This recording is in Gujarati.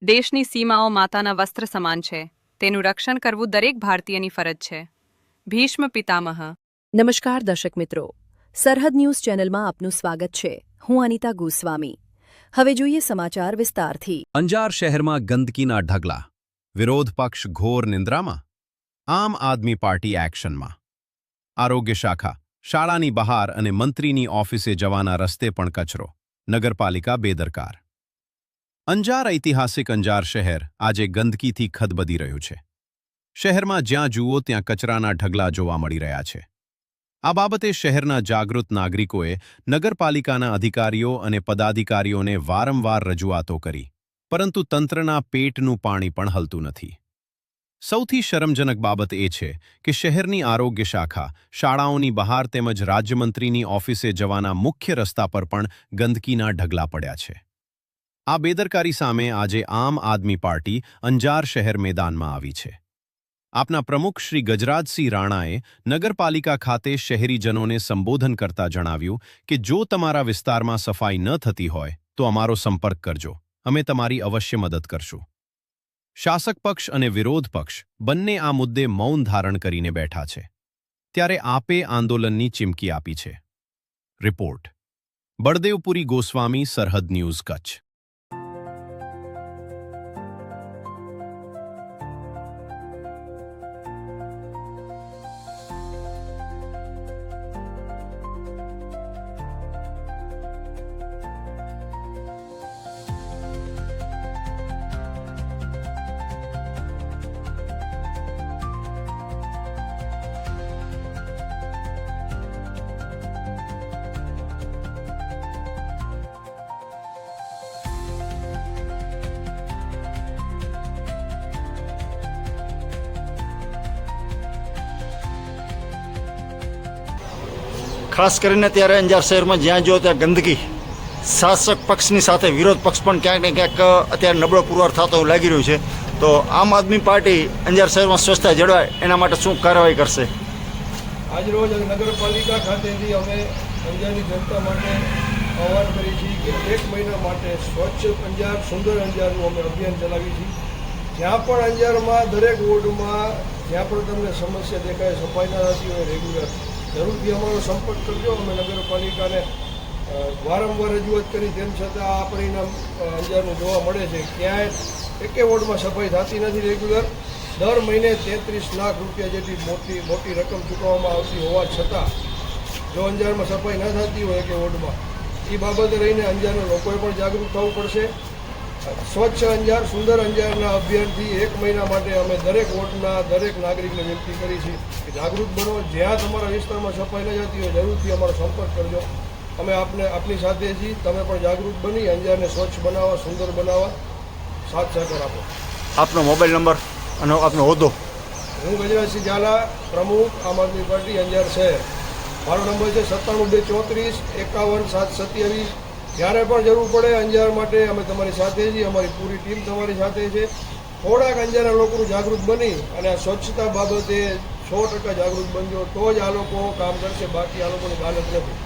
દેશની સીમાઓ માતાના વસ્ત્ર સમાન છે. તેનું રક્ષણ કરવું દરેક ભારતીયની ફરજ છે. ભીષ્મ પિતામહ. નમસ્કાર દર્શક મિત્રો, સરહદ ન્યૂઝ ચેનલમાં આપનું સ્વાગત છે. હું અનિતા ગોસ્વામી. હવે જોઈએ સમાચાર વિસ્તારથી. અંજાર શહેરમાં ગંદકીના ઢગલા, વિરોધ પક્ષ ઘોર નિંદ્રામાં, આમ આદમી પાર્ટી એક્શનમાં. આરોગ્ય શાખા, શાળાની બહાર અને મંત્રીની ઓફિસે જવાના રસ્તે પણ કચરો, નગરપાલિકા બેદરકાર. અંજાર ઐતિહાસિક અંજાર શહેર આજે ગંદકીથી ખદબદી રહ્યું છે. શહેરમાં જ્યાં જુઓ ત્યાં કચરાના ઢગલા જોવા મળી રહ્યા છે. આ બાબતે શહેરના જાગૃત નાગરિકોએ નગરપાલિકાના અધિકારીઓ અને પદાધિકારીઓને વારંવાર રજૂઆતો કરી, પરંતુ તંત્રના પેટનું પાણી પણ હલતું નથી. સૌથી શરમજનક બાબત એ છે કે શહેરની આરોગ્ય શાખા, શાળાઓની બહાર તેમજ રાજ્યમંત્રીની ઓફિસે જવાના મુખ્ય રસ્તા પર પણ ગંદકીના ઢગલા પડ્યા છે. આ બેદરકારી સામે આજે આમ આદમી પાર્ટી અંજાર શહેર મેદાનમાં આવી છે. આપના પ્રમુખ શ્રી ગજરાજસિંહ રાણાએ નગરપાલિકા ખાતે શહેરીજનોને સંબોધન કરતા જણાવ્યું કે જો તમારા વિસ્તારમાં સફાઈ ન થતી હોય તો અમારો સંપર્ક કરજો, અમે તમારી અવશ્ય મદદ કરશું. શાસક પક્ષ અને વિરોધ પક્ષ બંને આ મુદ્દે મૌન ધારણ કરીને બેઠા છે. ત્યારે આપે આંદોલનની ચીમકી આપી છે. રિપોર્ટ બળદેવપુરી ગોસ્વામી, સરહદ ન્યૂઝ, કચ્છ. ખાસ કરીને ત્યારે અંજાર શહેરમાં જ્યાં જો ત્યાં ગંદકી, શાસક પક્ષની સાથે વિરોધ પક્ષ પણ ક્યાંક ને ક્યાંક અત્યારે નબળો પુરવાર થતો લાગી રહ્યું છે. તો આમ આદમી પાર્ટી અંજાર શહેરમાં સ્વચ્છતા જળવાય એના માટે શું કાર્યવાહી કરશે? આજરોજ નગરપાલિકા ખાતેથી અમે અંજારની જનતા માટે આહવાન કરી છીએ કે 1 મહિના માટે સ્વચ્છ અંજાર સુંદર અંજારનું અમે અભિયાન ચલાવી છીએ. જ્યાં પણ અંજારમાં દરેક વોર્ડમાં જ્યાં પણ તમને સમસ્યા દેખાય, સફાઈ ના થતી હોય રેગ્યુલર, જરૂરથી અમારો સંપર્ક કરજો. અમે નગરપાલિકાને વારંવાર રજૂઆત કરી, તેમ છતાં આ પરિણામ અંજારનું જોવા મળે છે. ક્યાંય એકે વોર્ડમાં સફાઈ થતી નથી રેગ્યુલર. દર મહિને 33 લાખ રૂપિયા જેટલી મોટી રકમ ચૂકવવામાં આવતી હોવા છતાં જો અંજારમાં સફાઈ ન થતી હોય એકે વોર્ડમાં, એ બાબતે રહીને અંજારના લોકોએ પણ જાગૃત થવું પડશે. સ્વચ્છ અંજાર સુંદર અંજારના અભિયાનથી 1 મહિના માટે અમે દરેક વોર્ડના દરેક નાગરિકને વિનંતી કરી છે કે જાગૃત બનો. જ્યાં તમારા વિસ્તારમાં સફાઈ ન જતી હોય જરૂરથી અમારો સંપર્ક કરજો. અમે આપની સાથે છીએ. તમે પણ જાગૃત બની અંજારને સ્વચ્છ બનાવવા, સુંદર બનાવવા સાથ સહકાર આપો. આપનો મોબાઈલ નંબર અને આપનો હોદ્દો? હું ગજરાજસિંહ ઝાલા, પ્રમુખ આમ આદમી પાર્ટી અંજાર શહેર. મારો નંબર છે 97 234 51 727. જ્યારે પણ જરૂર પડે અંજાર માટે અમે તમારી સાથે છીએ. અમારી પૂરી ટીમ તમારી સાથે છે. થોડાક અંજારના લોકોનું જાગૃત બની અને આ સ્વચ્છતા બાબતે 100% જાગૃત બનજો તો જ આ લોકો કામ કરશે, બાકી આ લોકોની હાલત નથી.